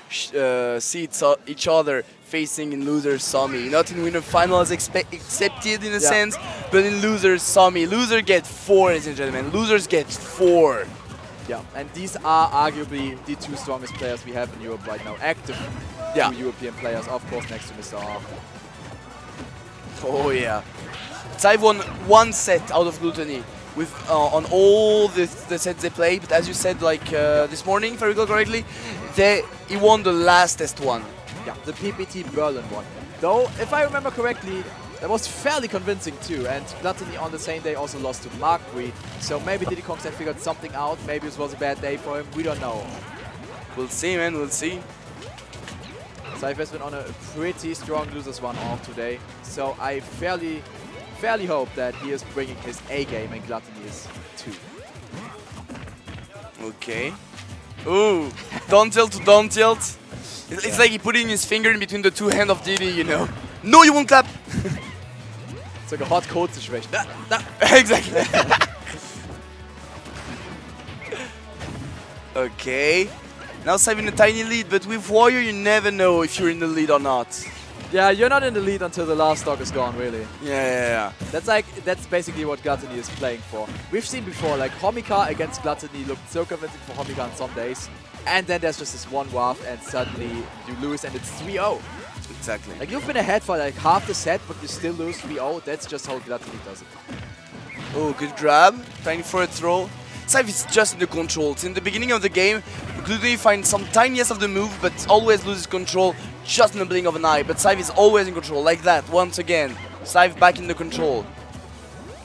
see each other facing in losers semi. Not in winner final as accepted in a sense, but in losers semi. Loser get 4, ladies and gentlemen. Losers get 4. Yeah, and these are arguably the 2 strongest players we have in Europe right now. Active 2 European players, of course, next to Mr. R. Oh yeah. cyve won 1 set out of Glutonny with on all the sets they played, but as you said, like this morning, if I recall correctly, he won the lastest one. Yeah, the PPT Berlin one. Though, if I remember correctly, that was fairly convincing too, and Glutonny on the same day also lost to Markweed, so maybe Diddy Kongs had figured something out, maybe it was a bad day for him, we don't know. We'll see, man, we'll see. cyve has been on a pretty strong losers one off today, so I fairly hope that he is bringing his A game and Glutonny is 2. Okay. Ooh, don't tilt to don't tilt. It's like he putting his finger in between the 2 hands of Diddy, you know. No, you won't clap! It's like a hot cold situation. Exactly. Okay. Now cyve in a tiny lead, but with Wario you never know if you're in the lead or not. Yeah, you're not in the lead until the last stock is gone, really. Yeah. That's basically what Glutonny is playing for. We've seen before, like Homika against Glutonny looked so convincing for Homika on some days, and then there's just this one waft, and suddenly you lose, and it's 3-0. Exactly. Like you've been ahead for like half the set, but you still lose 3-0. That's just how Glutonny does it. Oh, good grab. Trying for a throw. cyve is just in the controls. In the beginning of the game, Glutonny finds some tiniest of the move, but always loses control just in the blink of an eye. But cyve is always in control, like that, once again. cyve back in the control.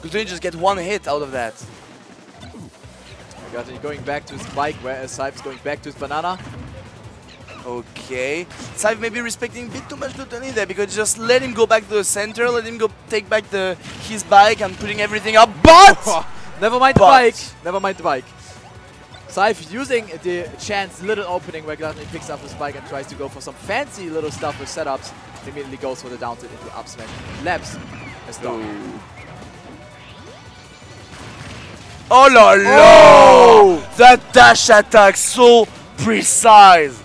Glutonny just get 1 hit out of that. Glutonny going back to his bike, whereas cyve is going back to his banana. Okay. cyve maybe respecting a bit too much Glutonny there, because just let him go back to the center, let him go take back his bike and putting everything up. But! Never mind the bike. Never mind the bike. cyve using the chance little opening where Glutonny picks up his bike and tries to go for some fancy little stuff with setups. Immediately goes for the down tilt into up smash. Labs a stop. Oh la la! That dash attack so precise.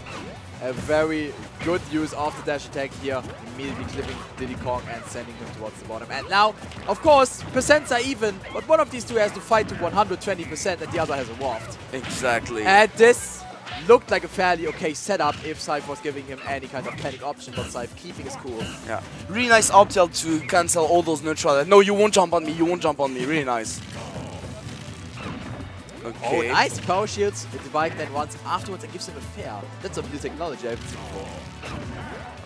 A very good use of the dash attack here, immediately clipping Diddy Kong and sending him towards the bottom. And now, of course, percents are even, but one of these 2 has to fight to 120% and the other has a waft. Exactly. And this looked like a fairly okay setup if cyve was giving him any kind of panic option, but cyve keeping his cool. Yeah. Really nice up tilt to cancel all those neutral. No, you won't jump on me, you won't jump on me. Really nice. Okay. Oh, nice power shields. The bike then once afterwards and gives him a fair. That's some new technology I haven't seen before.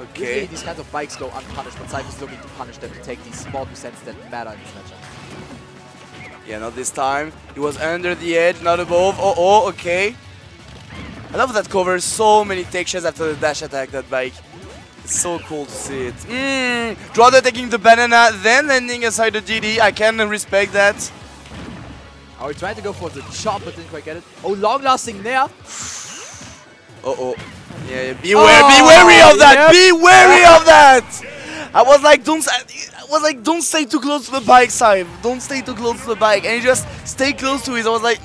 Okay. Usually these kinds of bikes go unpunished, but cyve is looking to punish them to take these small percents that matter in this matchup. Yeah, not this time. He was under the edge, not above. Oh, okay. I love that covers so many tech shots after the dash attack, that bike. It's so cool to see it. Rather taking the banana, then landing aside the Diddy. I can respect that. Oh, he tried to go for the chop, but didn't quite get it. Oh, long-lasting there. Yeah, be wary of that. Yep. Be wary of that. I was like, don't stay too close to the bike, cyve. Don't stay too close to the bike, and he just stay close to it. I was like,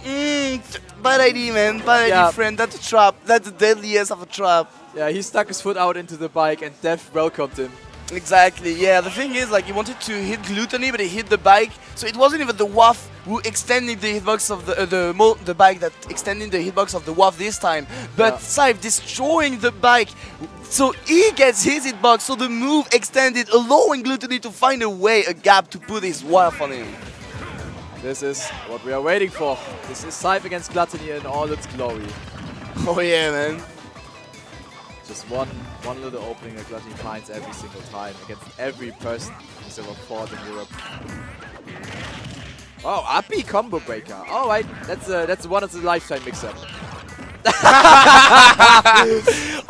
bad idea, man. Bad idea, friend. That's a trap. That's the deadliest of a trap. Yeah, he stuck his foot out into the bike, and Def welcomed him. Exactly, yeah. The thing is, like, he wanted to hit Glutonny, but he hit the bike. So it wasn't even the waff who extended the hitbox of the bike that extended the hitbox of the waff this time. But cyve destroying the bike, so he gets his hitbox. So the move extended, allowing Glutonny to find a way, a gap to put his waff on him. This is what we are waiting for. This is cyve against Glutonny in all its glory. Oh yeah, man. Just one little opening that Glutonny finds every single time against every person who's ever fought in Europe. Oh, uppy combo breaker. All right, that's one of the lifetime mix-up.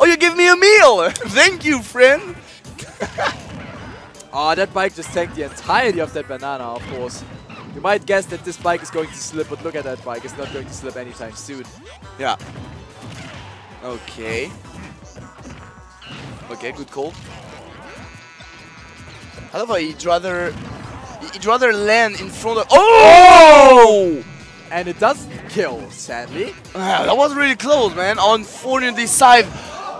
Oh, you give me a meal! Thank you, friend. Oh, that bike just tanked the entirety of that banana, of course. You might guess that this bike is going to slip, but look at that bike. It's not going to slip anytime soon. Yeah. Okay. Okay, good call. I love how he'd rather land in front of. Oh! And it doesn't kill, sadly. That was really close, man. Unfortunately, cyve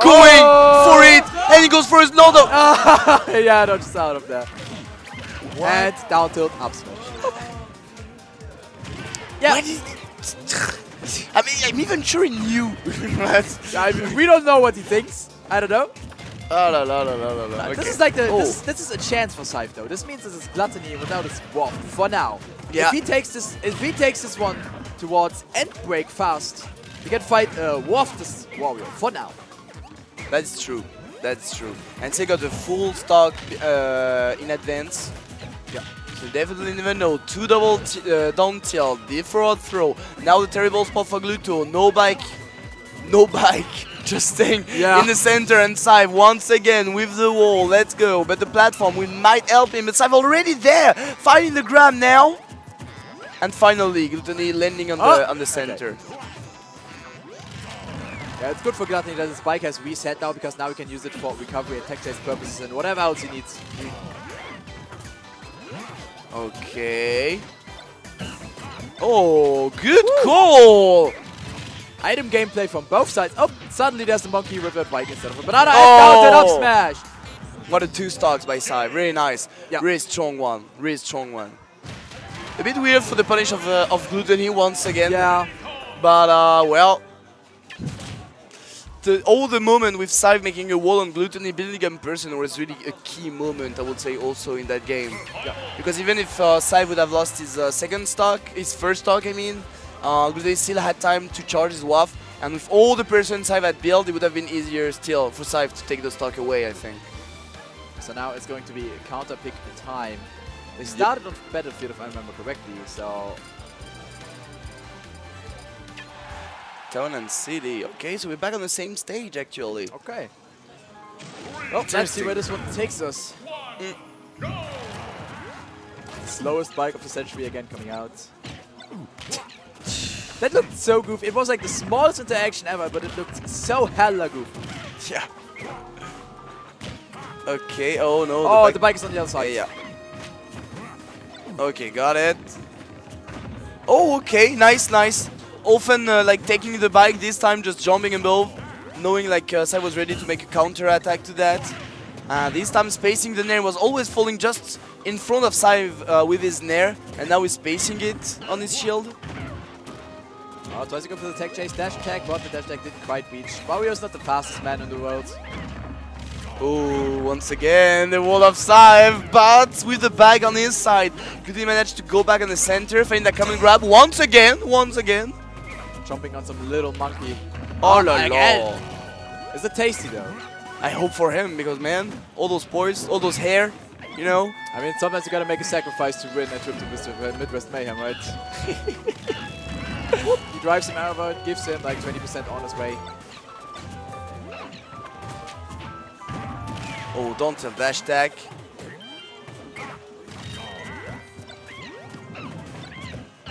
going for it, and he goes for his no. Yeah, dodges out of there. What? And down tilt, up smash. Yeah. I mean, I'm even sure he knew. I mean, we don't know what he thinks. I don't know. Okay. This is like this is a chance for cyve though. This means this is Glutonny without his wall for now. Yeah. If he takes this one towards end break fast, he can fight Waff this Wario for now. That's true. That's true. And they got the full stock in advance. Yeah. So definitely never know. 2 double down tilt, the forward throw. Now the terrible spot for Gluto. No bike. No bike. Just staying in the center, and cyve once again with the wall. Let's go. But the platform, we might help him. But cyve already there, fighting the grab now. And finally, Glutonny landing on the center. Okay. Yeah, it's good for Glutonny that his bike has reset now, because now he can use it for recovery and tech chase purposes and whatever else he needs. Okay. Oh, good call. Item gameplay from both sides. Oh, suddenly there's a monkey with a bike instead of a banana. And down up smash. What a 2 stocks by cyve. Really nice. Yeah. Really strong one. Really strong one. A bit weird for the punish of Glutonny once again. Yeah. But, well. All the moment with cyve making a wall on Glutonny building in person was really a key moment, I would say, also in that game. Yeah. Because even if cyve would have lost his first stock, I mean, Glutonny still had time to charge his waff, and with all the person cyve had built, it would have been easier still for cyve to take the stock away, I think. So now it's going to be a counter pick time. They started on Battlefield, if I remember correctly, so... Town and City. Okay, so we're back on the same stage, actually. Okay. Well, let's see where this one takes us. Slowest bike of the century again coming out. That looked so goofy. It was like the smallest interaction ever, but it looked so hella goofy. Yeah. Okay, oh no. Oh, the bike is on the other side. Yeah. Okay, got it. Oh, okay, nice, nice. Often like taking the bike, this time just jumping above, knowing like cyve was ready to make a counter attack to that. This time spacing the nair, was always falling just in front of cyve with his nair, and now he's spacing it on his shield. Oh, tries to go for the tech chase dash attack, but the dash attack didn't quite reach. Wario's not the fastest man in the world. Oh, once again, the wall of cyve, but with the bag on his side. Could he manage to go back in the center, find that common grab once again. Jumping on some little monkey. Oh la la. Is it tasty though? I hope for him, because man, all those poise, all those hair, you know. I mean, sometimes you gotta make a sacrifice to win a trip to Midwest Mayhem, right? He drives him over, gives him like 20% on his way. Oh, don't tell dash attack.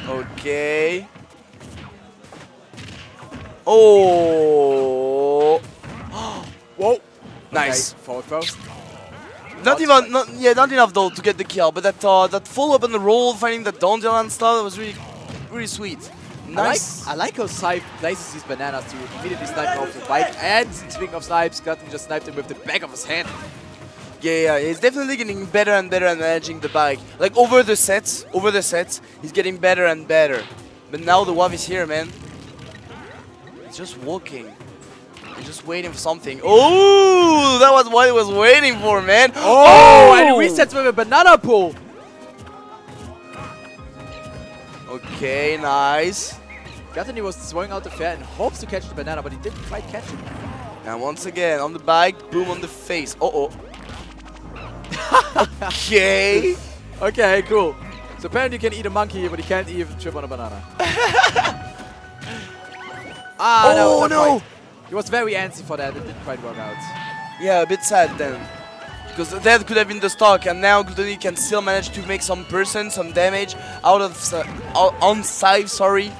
Okay. Oh. Whoa. Nice. Okay, forward throw. Not enough though to get the kill, but that follow up on the roll, finding the down tilt and stuff, was really sweet. Nice. I like how cyve places these bananas to immediately snipe him off the bike. And speaking of snipes, Glutonny just sniped him with the back of his head. Yeah, he's definitely getting better and better at managing the bike. Like over the sets, he's getting better and better. But now the wav is here, man. He's just walking. He's just waiting for something. Oh, that was what he was waiting for, man. Oh, and he resets with a banana pull. Okay, nice. Glutonny was throwing out the fair in hopes to catch the banana, but he didn't quite catch it. And once again, on the bike, boom on the face. Uh-oh. Okay. Okay, cool. So apparently you can eat a monkey, but you can't even trip on a banana. Oh, no. He was very antsy for that. It didn't quite work out. Yeah, a bit sad then. Because that could have been the stock, and now Glutonny can still manage to make some damage out of on cyve, sorry.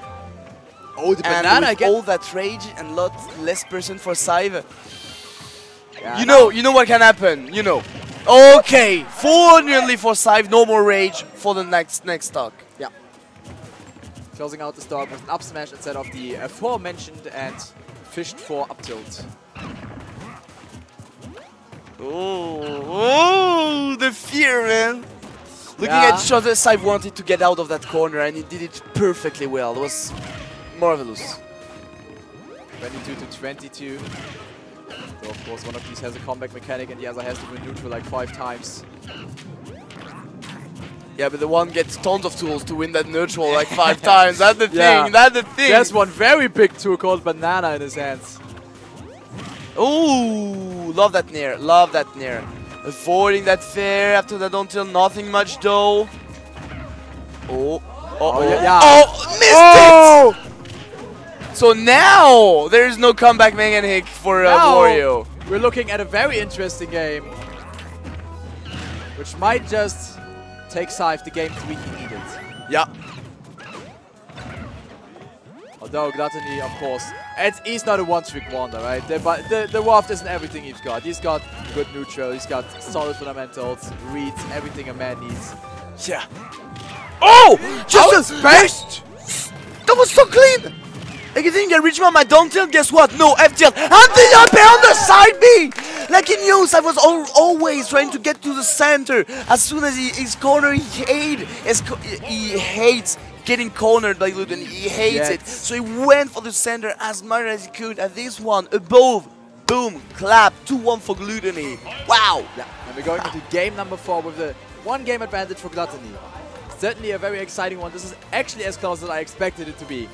Oh, the and banana with again. all that rage and lot less person for cyve. Yeah, you know what can happen. You know. Okay, fortunately for cyve, no more rage for the next stock. Yeah. Closing out the stock with an up smash instead of the aforementioned and fished for up tilt. Oh, the fear, man. Looking at each other, cyve wanted to get out of that corner, and he did it perfectly well. It was marvelous. 22 to 22. So of course one of these has a comeback mechanic and the other has to win neutral like 5 times. Yeah, but the one gets tons of tools to win that neutral like 5 times. That's the thing. That's the thing. He has one very big tool called Banana in his hands. Ooh, love that nair. Love that nair. Avoiding that fair after that until nothing much though. Oh. Missed it! So now there is no comeback mechanic for Wario. We're looking at a very interesting game, which might just take cyve the game 3 he needed. Yeah. Although Glutonny, of course, he's not a one-trick wonder, right? The Waft isn't everything he's got. He's got good neutral, he's got solid fundamentals, reads, everything a man needs. Yeah. Oh! Just a space! That was so clean! Like you think I reach my down tilt, guess what? No, F tilt. And the up air on the side B! Like in use, I was always trying to get to the center. As soon as his corner, he hates getting cornered by Glutonny. He hates it. So he went for the center as much as he could. At this one, above. Boom, clap, 2-1 for Glutonny. Wow! Yeah, and we're going into game number 4 with the 1 game advantage for Glutonny. Certainly a very exciting one. This is actually as close as I expected it to be.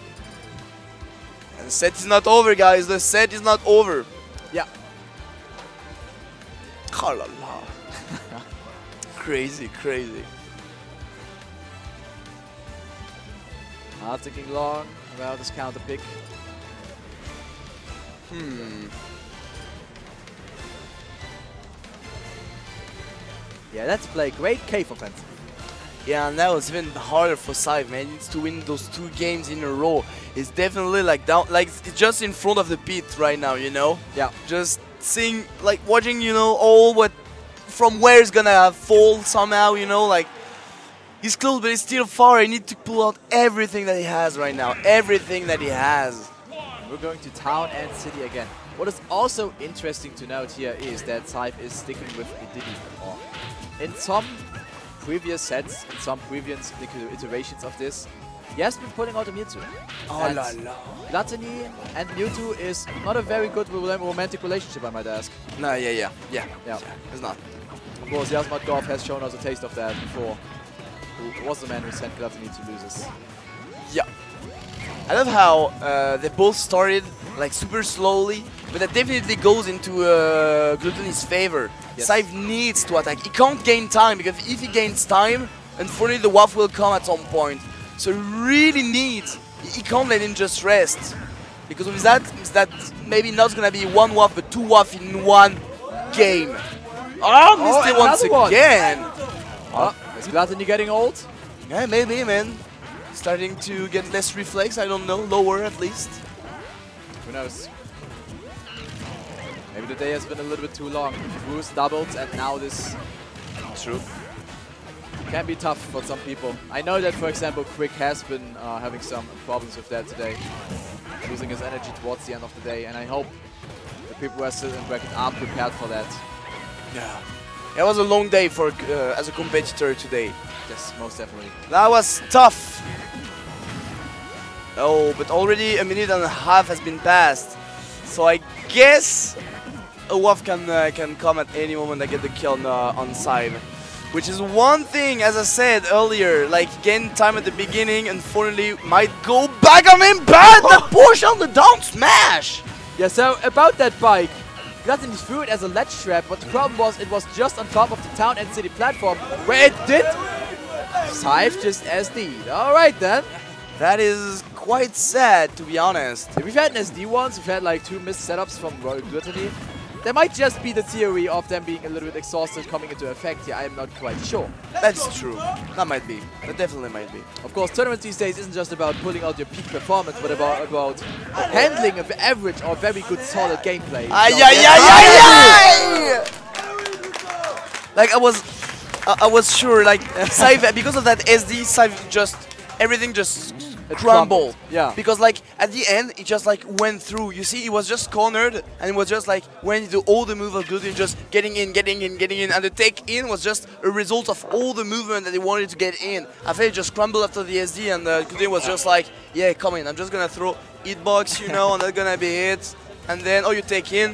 And the set is not over, guys. The set is not over. Yeah. Oh la la. Crazy, crazy. Not taking long about this counter pick. Yeah, let's play great cave offensive. Yeah, and that was even harder for cyve, man. He needs to win those 2 games in a row. It's definitely like down, like it's just in front of the pit right now, you know? Yeah. Just seeing, like watching, you know, all what, from where it's gonna fall somehow, you know, like he's close, but he's still far. He needs to pull out everything that he has right now, everything that he has. We're going to town and city again. What is also interesting to note here is that cyve is sticking with Diddy. In some previous sets, in some previous iterations of this, he has been pulling out a Mewtwo. Oh la la. Glutonny and Mewtwo is not a very good romantic relationship, I might ask. No, yeah. It's not. Of course, Yasmat has shown us a taste of that before. Who was the man who sent Glutonny to losers? Yeah. I love how they both started like super slowly, but that definitely goes into Glutonny's favor. Yes. cyve needs to attack. He can't gain time, because if he gains time, unfortunately the waff will come at some point. So he really needs, he can't let him just rest. Because with that, maybe not gonna be 1 waff, but 2 waff in 1 game. Oh, missed it once again. Is Glutonny getting old? Yeah, maybe, man. Starting to get less reflex, I don't know, lower at least. Who knows? Maybe the day has been a little bit too long. Boost doubled and now this. True. Can be tough for some people. I know that, for example, Quick has been having some problems with that today. Losing his energy towards the end of the day, and I hope the people who are still in bracket are prepared for that. Yeah. It was a long day for as a competitor today. Yes, most definitely. That was tough. Oh, but already a minute and a half has been passed. So I guess a waff can come at any moment and get the kill on cyve. Which is one thing, as I said earlier, like gain time at the beginning, unfortunately might go back on him, but the push on the down smash! Yeah, so about that bike, Glutonny threw it as a ledge trap, but the problem was it was just on top of the town and city platform, where it did cyve just SD'd. Alright then. That is quite sad, to be honest. Yeah, we've had an SD once, we've had like 2 missed setups from Glutonny. There might just be the theory of them being a little bit exhausted coming into effect here, I am not quite sure. That's true. That might be. That definitely might be. Of course, tournaments these days isn't just about pulling out your peak performance, but about handling of average or very good solid gameplay. Like I was sure, like cyve, because of that SD, cyve just everything just crumbled. Yeah. Because like at the end, it just like went through. You see, it was just cornered, and it was just like when you do all the move of Glutonny, just getting in, and the take in was just a result of all the movement that they wanted to get in. I think it just crumbled after the SD, and Glutonny was just like, yeah, come in. I'm just gonna throw hitbox, you know, and that's gonna be it. And then, oh, you take in.